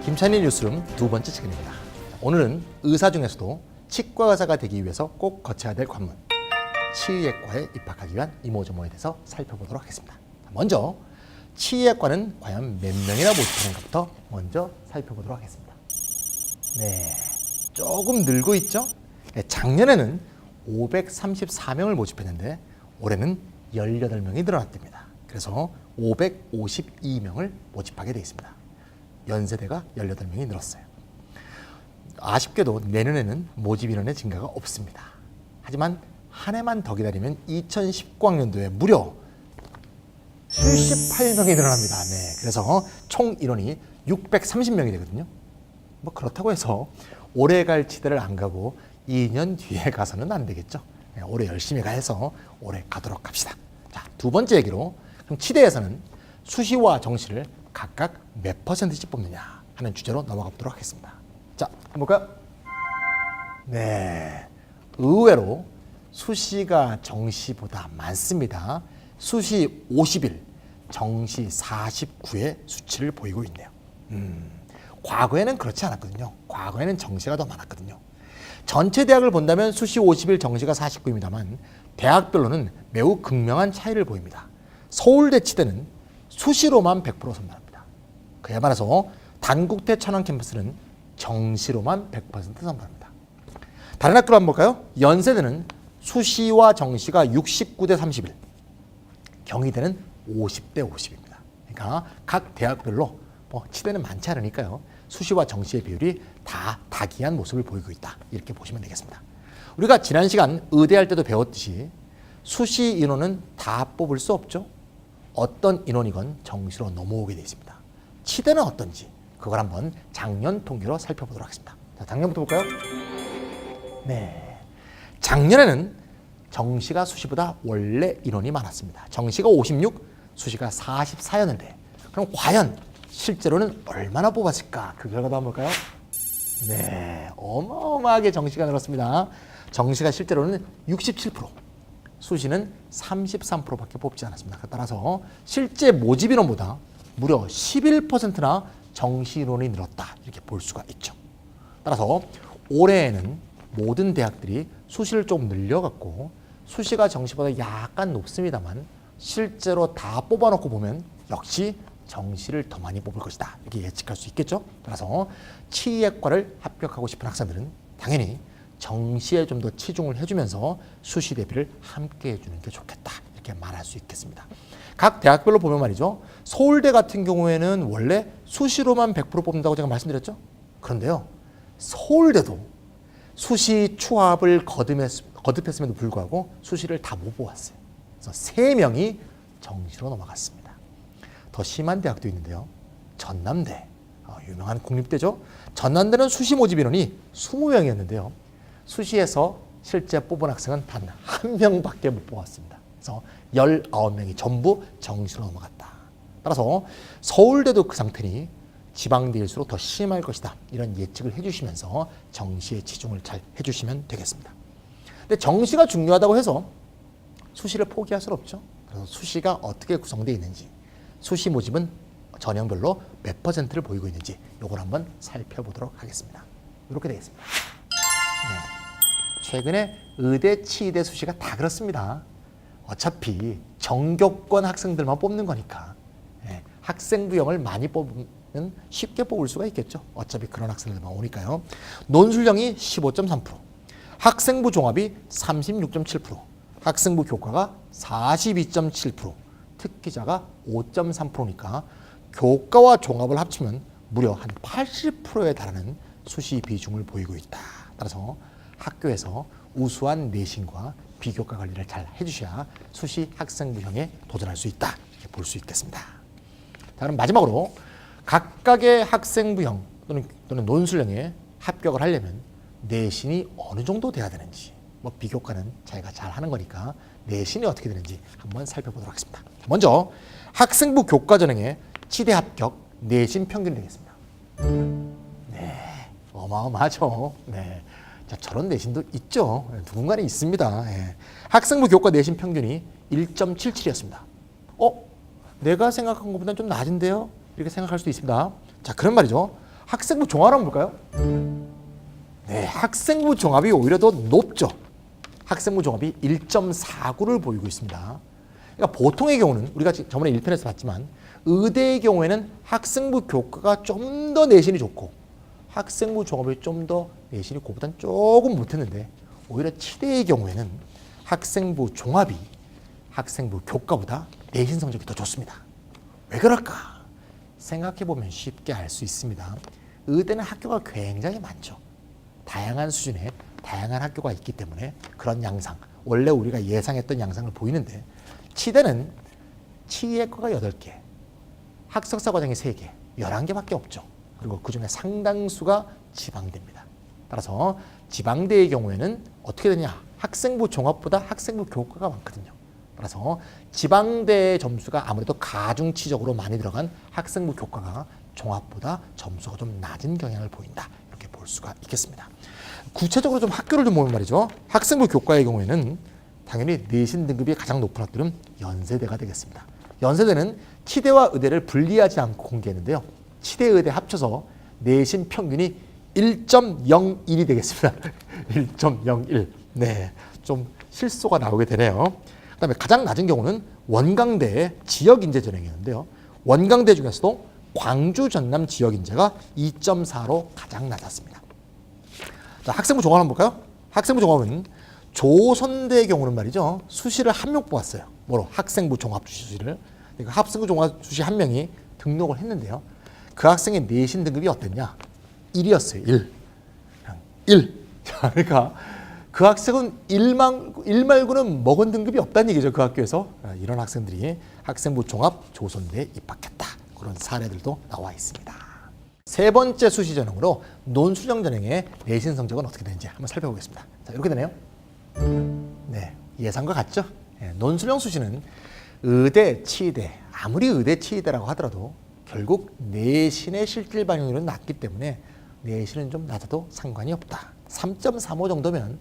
김찬일 뉴스룸 두 번째 시간입니다. 오늘은 의사 중에서도 치과 의사가 되기 위해서 꼭 거쳐야 될 관문, 치의학과에 입학하기 위한 이모저모에 대해서 살펴보도록 하겠습니다. 먼저 치의학과는 과연 몇 명이나 모집하는가부터 먼저 살펴보도록 하겠습니다. 네, 조금 늘고 있죠? 네, 작년에는 534명을 모집했는데 올해는 18명이 늘어났답니다. 그래서 552명을 모집하게 되어 있습니다. 연세대가 18명이 늘었어요. 아쉽게도 내년에는 모집 인원의 증가가 없습니다. 하지만 한 해만 더 기다리면 2019학년도에 무려 78명이 늘어납니다. 네, 그래서 총 인원이 630명이 되거든요. 뭐 그렇다고 해서 올해 갈 치대를 안 가고 2년 뒤에 가서는 안 되겠죠. 네, 올해 열심히 가서 올해 가도록 합시다. 자, 두 번째 얘기로 그럼 치대에서는 수시와 정시를 각각 몇 %씩 뽑느냐 하는 주제로 넘어가 보도록 하겠습니다. 자, 한번 볼까요? 네, 의외로 수시가 정시보다 많습니다. 수시 50일, 정시 49의 수치를 보이고 있네요. 과거에는 그렇지 않았거든요. 과거에는 정시가 더 많았거든요. 전체 대학을 본다면 수시 50일, 정시가 49입니다만 대학별로는 매우 극명한 차이를 보입니다. 서울대 치대는 수시로만 100% 선발합니다. 그에 반해서 단국대 천안 캠퍼스는 정시로만 100% 선발합니다. 다른 학교로 한번 볼까요? 연세대는 수시와 정시가 69대 31, 경희대는 50대 50입니다. 그러니까 각 대학별로 치대는 많지 않으니까요. 수시와 정시의 비율이 다 다기한 모습을 보이고 있다. 이렇게 보시면 되겠습니다. 우리가 지난 시간 의대할 때도 배웠듯이 수시 인원은 다 뽑을 수 없죠. 어떤 인원이건 정시로 넘어오게 되어 있습니다. 치대는 어떤지 그걸 한번 작년 통계로 살펴보도록 하겠습니다. 자, 작년부터 볼까요? 네, 작년에는 정시가 수시보다 원래 인원이 많았습니다. 정시가 56, 수시가 44였는데 그럼 과연 실제로는 얼마나 뽑았을까? 그 결과도 한번 볼까요? 네, 어마어마하게 정시가 늘었습니다. 정시가 실제로는 67%, 수시는 33%밖에 뽑지 않았습니다. 따라서 실제 모집 인원보다 무려 11%나 정시 인원이 늘었다. 이렇게 볼 수가 있죠. 따라서 올해에는 모든 대학들이 수시를 좀 늘려갖고 수시가 정시보다 약간 높습니다만 실제로 다 뽑아놓고 보면 역시 정시를 더 많이 뽑을 것이다. 이렇게 예측할 수 있겠죠. 따라서 치의학과를 합격하고 싶은 학생들은 당연히 정시에 좀 더 치중을 해주면서 수시 대비를 함께 해주는 게 좋겠다. 이렇게 말할 수 있겠습니다. 각 대학별로 보면 말이죠. 서울대 같은 경우에는 원래 수시로만 100% 뽑는다고 제가 말씀드렸죠. 그런데요, 서울대도 수시 추합을 거듭했음에도 불구하고 수시를 다 못 뽑았어요. 그래서 3명이 정시로 넘어갔습니다. 더 심한 대학도 있는데요. 전남대, 유명한 국립대죠. 전남대는 수시 모집 인원이 20명이었는데요. 수시에서 실제 뽑은 학생은 단 1명밖에 못 뽑았습니다. 그래서 19명이 전부 정시로 넘어갔다. 따라서 서울대도 그 상태니 지방대일수록 더 심할 것이다. 이런 예측을 해주시면서 정시에 치중을 잘 해주시면 되겠습니다. 근데 정시가 중요하다고 해서 수시를 포기할 수는 없죠. 그래서 수시가 어떻게 구성되어 있는지, 수시 모집은 전형별로 몇 %를 보이고 있는지 이걸 한번 살펴보도록 하겠습니다. 이렇게 되겠습니다. 네. 최근에 의대, 치의대 수시가 다 그렇습니다. 어차피 정교권 학생들만 뽑는 거니까 학생부형을 많이 뽑으면 쉽게 뽑을 수가 있겠죠. 어차피 그런 학생들만 오니까요. 논술형이 15.3%, 학생부 종합이 36.7%, 학생부 교과가 42.7%, 특기자가 5.3%니까 교과와 종합을 합치면 무려 한 80%에 달하는 수시 비중을 보이고 있다. 따라서 학교에서 우수한 내신과 비교과 관리를 잘 해주셔야 수시 학생부형에 도전할 수 있다. 이렇게 볼 수 있겠습니다. 자, 그럼 마지막으로 각각의 학생부형 또는 논술형에 합격을 하려면 내신이 어느 정도 돼야 되는지, 뭐 비교과는 자기가 잘 하는 거니까 내신이 어떻게 되는지 한번 살펴보도록 하겠습니다. 먼저 학생부 교과 전형에 치대 합격 내신 평균이 되겠습니다. 네, 어마어마하죠. 네, 자, 저런 내신도 있죠. 누군가는 있습니다. 예. 학생부 교과 내신 평균이 1.77이었습니다. 내가 생각한 것보다는 좀 낮은데요? 이렇게 생각할 수도 있습니다. 자, 그런 말이죠. 학생부 종합을 한번 볼까요? 네, 학생부 종합이 오히려 더 높죠. 학생부 종합이 1.49를 보이고 있습니다. 그러니까 보통의 경우는 우리가 저번에 1편에서 봤지만 의대의 경우에는 학생부 교과가 좀 더 내신이 좋고 학생부 종합이 좀 더 내신이 그보다는 조금 못했는데 오히려 치대의 경우에는 학생부 종합이 학생부 교과보다 내신 성적이 더 좋습니다. 왜 그럴까? 생각해보면 쉽게 알 수 있습니다. 의대는 학교가 굉장히 많죠. 다양한 수준의 다양한 학교가 있기 때문에 그런 양상, 원래 우리가 예상했던 양상을 보이는데 치대는 치의학과가 8개, 학석사 과정이 3개, 11개밖에 없죠. 그리고 그중에 상당수가 지방대입니다. 따라서 지방대의 경우에는 어떻게 되냐? 학생부 종합보다 학생부 교과가 많거든요. 따라서 지방대 점수가 아무래도 가중치적으로 많이 들어간 학생부 교과가 종합보다 점수가 좀 낮은 경향을 보인다. 이렇게 볼 수가 있겠습니다. 구체적으로 좀 학교를 좀 보면 말이죠. 학생부 교과의 경우에는 당연히 내신 등급이 가장 높은 학교는 연세대가 되겠습니다. 연세대는 치대와 의대를 분리하지 않고 공개했는데요. 치대, 의대 합쳐서 내신 평균이 1.01이 되겠습니다. 1.01. 네, 좀 실수가 나오게 되네요. 그다음에 가장 낮은 경우는 원광대의 지역인재 전형이었는데요. 원광대 중에서도 광주, 전남 지역인재가 2.4로 가장 낮았습니다. 자, 학생부 종합 한번 볼까요? 학생부 종합은 조선대의 경우는 말이죠. 수시를 한 명 뽑았어요. 뭐로? 학생부 종합 수시를. 그러니까 학생부 종합 수시 한 명이 등록을 했는데요. 그 학생의 내신 등급이 어땠냐? 1이었어요. 1. 그냥 1. 그러니까 그 학생은 1 말고는 먹은 등급이 없다는 얘기죠. 그 학교에서. 이런 학생들이 학생부 종합 조선대에 입학했다. 그런 사례들도 나와 있습니다. 세 번째 수시 전형으로 논술형 전형의 내신 성적은 어떻게 되는지 한번 살펴보겠습니다. 자, 이렇게 되네요. 네, 예상과 같죠? 네, 논술형 수시는 의대, 치의대, 아무리 의대, 치의대라고 하더라도 결국 내신의 실질 반영률은 낮기 때문에 내신은 좀 낮아도 상관이 없다. 3.35 정도면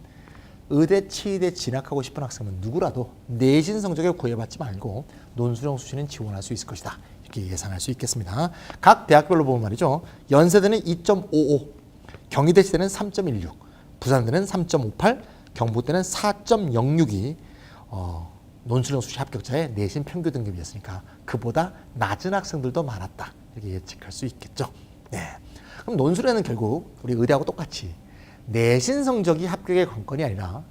의대, 치의대 진학하고 싶은 학생은 누구라도 내신 성적에 구애받지 말고 논술형 수시는 지원할 수 있을 것이다. 이렇게 예상할 수 있겠습니다. 각 대학별로 보면 말이죠. 연세대는 2.55, 경희대치대는 3.16, 부산대는 3.58, 경북대는 4.06이 논술형 수시 합격자의 내신 평균 등급이었으니까 그보다 낮은 학생들도 많았다. 이렇게 예측할 수 있겠죠. 네. 그럼 논술에는 결국 우리 의대하고 똑같이 내신 성적이 합격의 관건이 아니라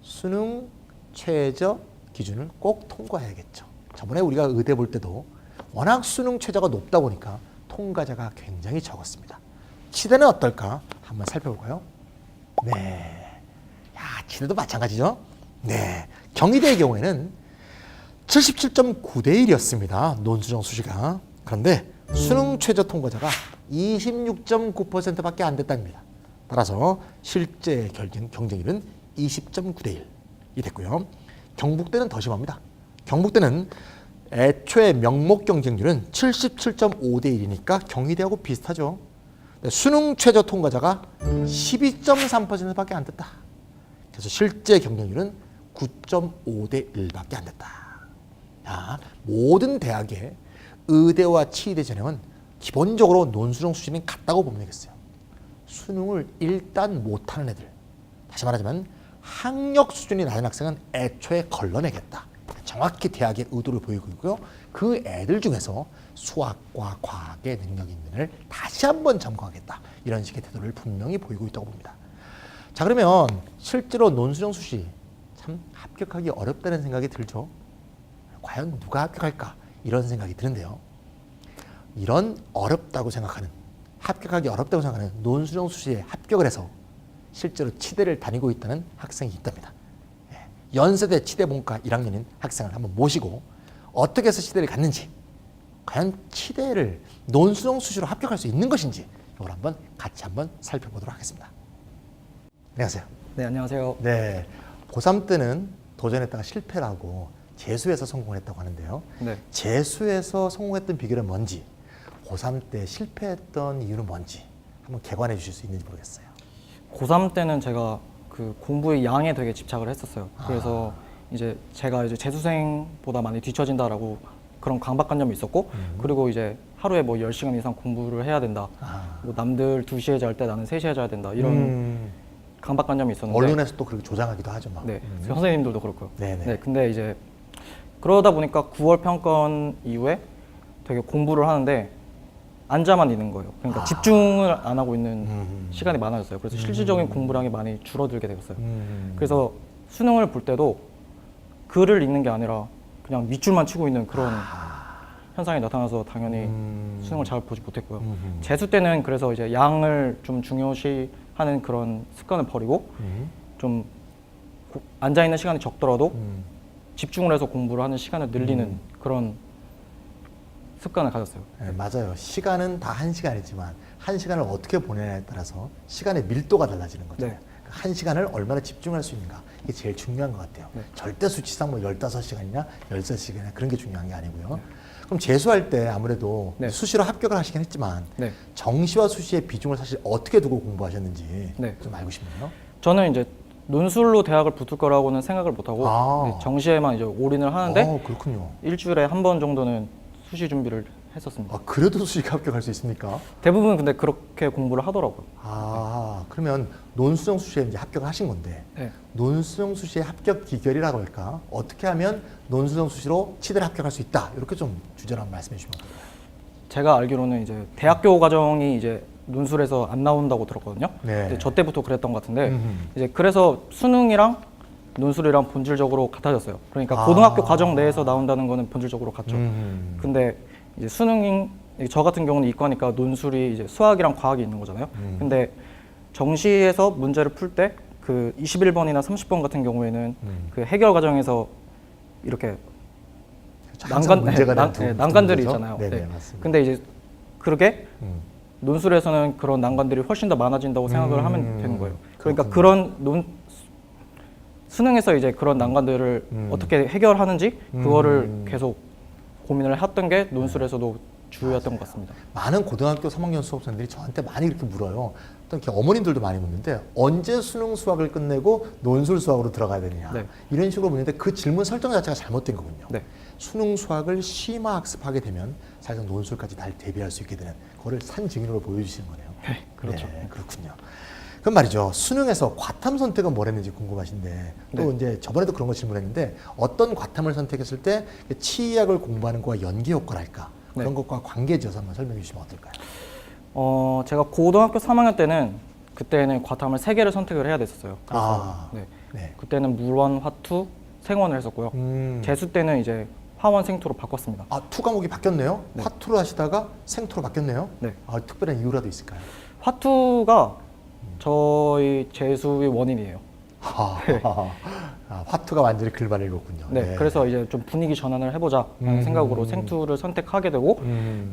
수능 최저 기준을 꼭 통과해야겠죠. 저번에 우리가 의대 볼 때도 워낙 수능 최저가 높다 보니까 통과자가 굉장히 적었습니다. 치대는 어떨까? 한번 살펴볼까요? 네. 야, 치대도 마찬가지죠. 네. 경희대의 경우에는 77.9대 1이었습니다. 논술형 수시가. 그런데 수능 최저 통과자가 26.9%밖에 안 됐답니다. 따라서 실제 경쟁률은 20.9대 1이 됐고요. 경북대는 더 심합니다. 경북대는 애초에 명목 경쟁률은 77.5대 1이니까 경희대하고 비슷하죠. 수능 최저 통과자가 12.3%밖에 안 됐다. 그래서 실제 경쟁률은 9.5대 1밖에 안 됐다. 자, 모든 대학의 의대와 치의대 전형은 기본적으로 논술형 수준이 같다고 보면 되겠어요. 수능을 일단 못하는 애들, 다시 말하자면 학력 수준이 낮은 학생은 애초에 걸러내겠다. 정확히 대학의 의도를 보이고 있고요. 그 애들 중에서 수학과 과학의 능력이 있는 애를 다시 한번 점검하겠다. 이런 식의 태도를 분명히 보이고 있다고 봅니다. 자, 그러면 실제로 논술형 수시 참 합격하기 어렵다는 생각이 들죠. 과연 누가 합격할까? 이런 생각이 드는데요. 이런 어렵다고 생각하는, 합격하기 어렵다고 생각하는 논술형 수시에 합격을 해서 실제로 치대를 다니고 있다는 학생이 있답니다. 연세대 치대본과 1학년인 학생을 한번 모시고 어떻게 해서 치대를 갔는지, 과연 치대를 논술형 수시로 합격할 수 있는 것인지 이걸 한번 같이 한번 살펴보도록 하겠습니다. 안녕하세요. 네, 안녕하세요. 네, 고3 때는 도전했다가 실패를 하고 재수해서 성공했다고 하는데요. 네. 재수해서 성공했던 비결은 뭔지, 고3 때 실패했던 이유는 뭔지 한번 개관해 주실 수 있는지 모르겠어요. 고3 때는 제가 그 공부의 양에 되게 집착을 했었어요. 그래서 이제 제가 이제 재수생보다 많이 뒤처진다라고 그런 강박관념이 있었고, 그리고 이제 하루에 뭐 10시간 이상 공부를 해야 된다. 뭐 남들 2시에 잘 때 나는 3시에 자야 된다. 이런 강박관념이 있었는데, 언론에서 또 그렇게 조장하기도 하죠. 막. 네, 선생님들도 그렇고요. 네네. 네, 근데 이제 그러다 보니까 9월 평가원 이후에 되게 공부를 하는데 앉아만 있는 거예요. 그러니까 집중을 안 하고 있는 시간이 많아졌어요. 그래서 실질적인 공부량이 많이 줄어들게 되었어요. 그래서 수능을 볼 때도 글을 읽는 게 아니라 그냥 밑줄만 치고 있는 그런 현상이 나타나서 당연히 수능을 잘 보지 못했고요. 재수 때는 그래서 이제 양을 좀 중요시하는 그런 습관을 버리고 좀 앉아 있는 시간이 적더라도 집중을 해서 공부를 하는 시간을 늘리는 그런 습관을 가졌어요. 네, 맞아요. 시간은 다 1시간이지만 1시간을 어떻게 보내냐에 따라서 시간의 밀도가 달라지는 거죠. 네. 1시간을 얼마나 집중할 수 있는가, 이게 제일 중요한 것 같아요. 네. 절대 수치상 뭐 15시간이냐 13시간이냐 그런 게 중요한 게 아니고요. 그럼 재수할 때 아무래도 네. 수시로 합격을 하시긴 했지만 네. 정시와 수시의 비중을 사실 어떻게 두고 공부하셨는지 네. 좀 알고 싶네요. 저는 이제 논술로 대학을 붙을 거라고는 생각을 못하고 정시에만 이제 올인을 하는데 그렇군요. 일주일에 한 번 정도는 수시 준비를 했었습니다. 그래도 수시가 합격할 수 있습니까? 대부분 근데 그렇게 공부를 하더라고요. 그러면 논수능 수시에 이제 합격을 하신 건데 네. 논수능 수시의 합격 기결이라고 할까? 어떻게 하면 논수능 수시로 치대를 합격할 수 있다. 이렇게 좀 주제를 한번 말씀해 주시면 어떨까요? 제가 알기로는 이제 대학교 과정이 이제 논술에서 안 나온다고 들었거든요. 네. 근데 저 때부터 그랬던 것 같은데 이제 그래서 수능이랑 논술이랑 본질적으로 같아졌어요. 그러니까 고등학교 과정 내에서 나온다는 거는 본질적으로 같죠. 근데 이제 수능인 저 같은 경우는 이과니까 논술이 이제 수학이랑 과학이 있는 거잖아요. 근데 정시에서 문제를 풀 때 그 21번이나 30번 같은 경우에는 그 해결 과정에서 이렇게 난관들이 있잖아요. 네네, 네. 맞습니다. 근데 이제 그렇게 논술에서는 그런 난관들이 훨씬 더 많아진다고 생각을 하면 되는 거예요. 그러니까 수능에서 이제 그런 난관들을 어떻게 해결하는지 그거를 계속 고민을 했던 게 논술에서도 주요였던 것 같습니다. 많은 고등학교 3학년 수험생들이 저한테 많이 이렇게 물어요. 또 이렇게 어머님들도 많이 묻는데 언제 수능 수학을 끝내고 논술 수학으로 들어가야 되느냐. 네. 이런 식으로 묻는데 그 질문 설정 자체가 잘못된 거군요. 네. 수능 수학을 심화 학습하게 되면 사실상 논술까지 잘 대비할 수 있게 되는 그거를 산 증인으로 보여주시는 거네요. 네, 그렇죠. 네, 그렇군요. 그럼 말이죠. 수능에서 과탐 선택은 뭘 했는지 궁금하신데 또 네. 이제 저번에도 그런 거 질문했는데 어떤 과탐을 선택했을 때 치의학을 공부하는 거와 연계 효과랄까 그런 네. 것과 관계지어서 한번 설명해 주시면 어떨까요? 제가 고등학교 3학년 때는 그때는 과탐을 3개를 선택을 해야 됐었어요. 그래서 네. 네. 그때는 물원, 화투, 생원을 했었고요. 재수 때는 이제 화원, 생투로 바꿨습니다. 투 과목이 바뀌었네요. 네. 화투를 하시다가 생투로 바뀌었네요. 네. 특별한 이유라도 있을까요? 화투가 저희 재수의 원인이에요. 화투가 완전히 글만 읽었군요. 네, 그래서 이제 좀 분위기 전환을 해보자라는 생각으로 생투를 선택하게 되고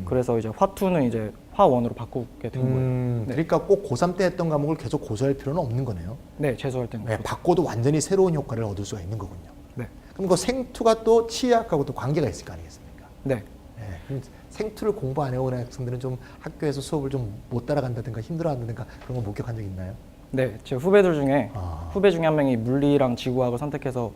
그래서 이제 화투는 이제 화원으로 바꾸게 된 거예요. 네. 그러니까 꼭 고3 때 했던 과목을 계속 고수할 필요는 없는 거네요. 네, 재수할 때는. 네, 바꿔도 완전히 새로운 효과를 얻을 수가 있는 거군요. 네. 그럼 그 생투가 또 치의학하고 또 관계가 있을 거 아니겠습니까? 네. 네, 그럼 생투를 공부 안 해오는 학생들은 좀 학교에서 수업을 좀 못 따라간다든가 힘들어한다든가 그런 거 목격한 적 있나요? 네, 제 후배들 중에 후배 중에 한 명이 물리랑 지구학을 선택해서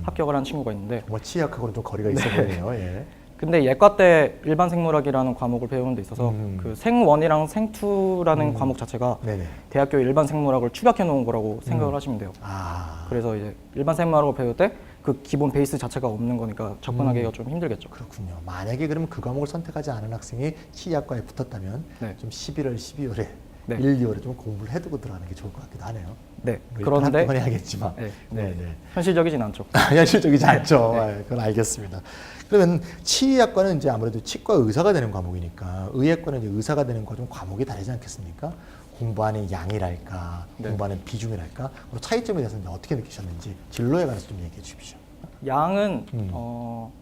합격을 한 친구가 있는데 정말 치의학하고는 좀 거리가 있어 보이네요. 예. 근데 예과 때 일반 생물학이라는 과목을 배우는 데 있어서 그 생원이랑 생투라는 과목 자체가 네네. 대학교 일반 생물학을 축약해 놓은 거라고 생각을 하시면 돼요. 그래서 이제 일반 생물학을 배울 때 그 기본 베이스 자체가 없는 거니까 접근하기가 좀 힘들겠죠. 그렇군요. 만약에 그러면 그 과목을 선택하지 않은 학생이 치의학과에 붙었다면 네. 좀 11월, 12월에 네. 1, 2월에 좀 공부를 해두고 들어가는 게 좋을 것 같기도 하네요. 네. 그런데 그런데 해야겠지만 네. 네. 현실적이진 않죠. 현실적이지 않죠. 네. 네, 그건 알겠습니다. 그러면 치의학과는 이제 아무래도 치과 의사가 되는 과목이니까 의학과는 이제 의사가 되는 과 좀 과목이 다르지 않겠습니까? 공부하는 양이랄까, 네. 공부하는 비중이랄까, 그리고 차이점에 대해서 이제 어떻게 느끼셨는지 진로에 관해서 좀 얘기해 주십시오. 양은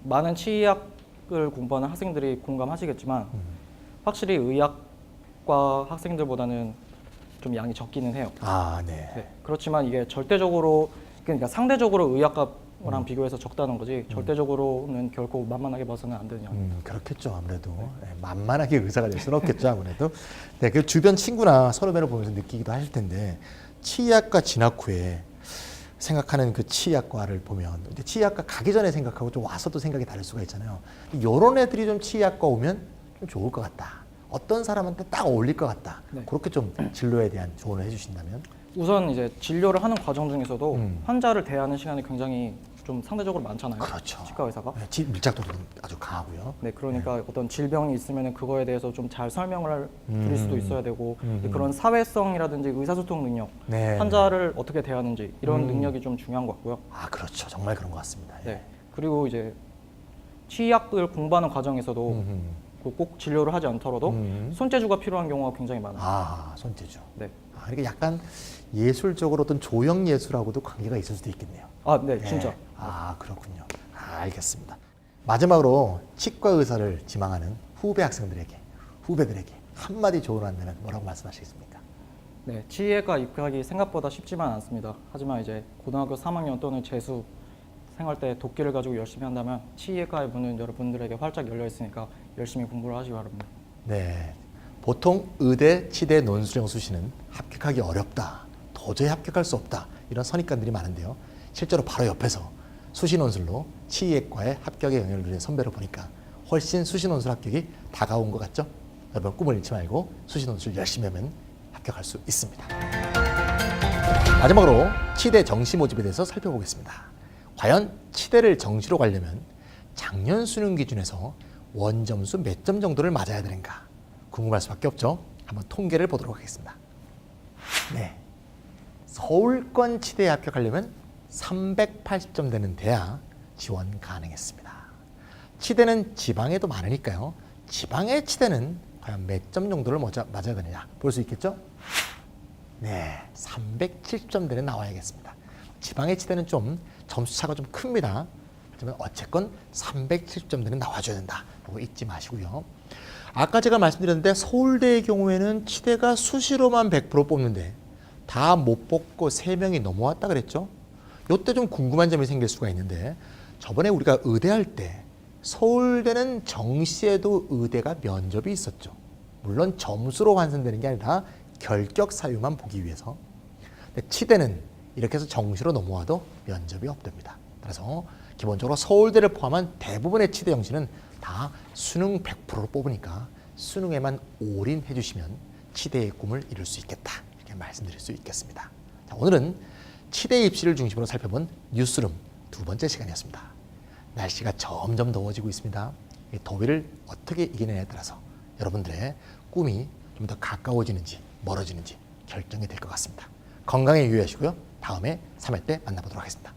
많은 치의학을 공부하는 학생들이 공감하시겠지만 확실히 의학과 학생들보다는 좀 양이 적기는 해요. 네. 네. 그렇지만 이게 절대적으로 그러니까 상대적으로 의학과 거랑 비교해서 적다는 거지 절대적으로는 결코 만만하게 봐서는 안 되냐. 그렇겠죠. 아무래도 네, 만만하게 의사가 될 수는 없겠죠. 아무래도. 네, 그 주변 친구나 선후배를 보면서 느끼기도 할 텐데 치의학과 진학 후에 생각하는 그 치의학과를 보면 이제 치의학과 가기 전에 생각하고 좀 와서도 생각이 다를 수가 있잖아요. 이런 애들이 좀 치의학과 오면 좀 좋을 것 같다. 어떤 사람한테 딱 어울릴 것 같다. 네. 그렇게 좀 진로에 대한 조언을 해주신다면? 우선 이제 진료를 하는 과정 중에서도 환자를 대하는 시간이 굉장히 좀 상대적으로 많잖아요. 그렇죠. 치과 의사가. 네, 밀착도도 아주 강하고요. 네, 그러니까 어떤 질병이 있으면 그거에 대해서 좀 잘 설명을 드릴 수도 있어야 되고 그런 사회성이라든지 의사소통 능력, 네. 환자를 어떻게 대하는지 이런 능력이 좀 중요한 것 같고요. 아, 그렇죠. 정말 그런 것 같습니다. 예. 네, 그리고 이제 치의학을 공부하는 과정에서도 꼭 진료를 하지 않더라도 손재주가 필요한 경우가 굉장히 많아요. 아, 손재주. 네. 아, 그러니까 약간 예술적으로 어떤 조형 예술하고도 관계가 있을 수도 있겠네요. 아, 네, 진짜. 아, 그렇군요. 아, 알겠습니다. 마지막으로 치과 의사를 지망하는 후배들에게 한마디 조언한다면 뭐라고 말씀하시겠습니까? 네, 치의학과 입학이 생각보다 쉽지만 않습니다. 하지만 이제 고등학교 3학년 또는 재수 생활 때 도끼를 가지고 열심히 한다면 치의학과의 문은 여러분들에게 활짝 열려 있으니까 열심히 공부를 하시기 바랍니다. 네. 보통 의대, 치대, 논술형 수시는 합격하기 어렵다. 도저히 합격할 수 없다. 이런 선입관들이 많은데요. 실제로 바로 옆에서 수시 논술로 치의학과의 합격에 영향을 누리는 선배를 보니까 훨씬 수시 논술 합격이 다가온 것 같죠? 여러분 꿈을 잃지 말고 수시 논술 열심히 하면 합격할 수 있습니다. 마지막으로 치대 정시 모집에 대해서 살펴보겠습니다. 과연 치대를 정시로 가려면 작년 수능 기준에서 원점수 몇 점 정도를 맞아야 되는가 궁금할 수밖에 없죠. 한번 통계를 보도록 하겠습니다. 네, 서울권 치대에 합격하려면 380점 되는 대야 지원 가능했습니다. 치대는 지방에도 많으니까요. 지방의 치대는 과연 몇 점 정도를 맞아야 되느냐 볼 수 있겠죠? 네, 370점 대는 나와야겠습니다. 지방의 치대는 좀 점수차가 좀 큽니다. 하지만 어쨌건 370점 대는 나와줘야 된다. 그거 잊지 마시고요. 아까 제가 말씀드렸는데 서울대의 경우에는 치대가 수시로만 100% 뽑는데 다 못 뽑고 3명이 넘어왔다 그랬죠. 이때 좀 궁금한 점이 생길 수가 있는데 저번에 우리가 의대할 때 서울대는 정시에도 의대가 면접이 있었죠. 물론 점수로 환산되는 게 아니라 결격 사유만 보기 위해서. 근데 치대는 이렇게 해서 정시로 넘어와도 면접이 없답니다. 그래서 기본적으로 서울대를 포함한 대부분의 치대 정시는 다 수능 100%로 뽑으니까 수능에만 올인해 주시면 치대의 꿈을 이룰 수 있겠다. 이렇게 말씀드릴 수 있겠습니다. 자, 오늘은 치대 입시를 중심으로 살펴본 뉴스룸 두 번째 시간이었습니다. 날씨가 점점 더워지고 있습니다. 이 더위를 어떻게 이기느냐에 따라서 여러분들의 꿈이 좀 더 가까워지는지 멀어지는지 결정이 될 것 같습니다. 건강에 유의하시고요. 다음에 3회 때 만나보도록 하겠습니다.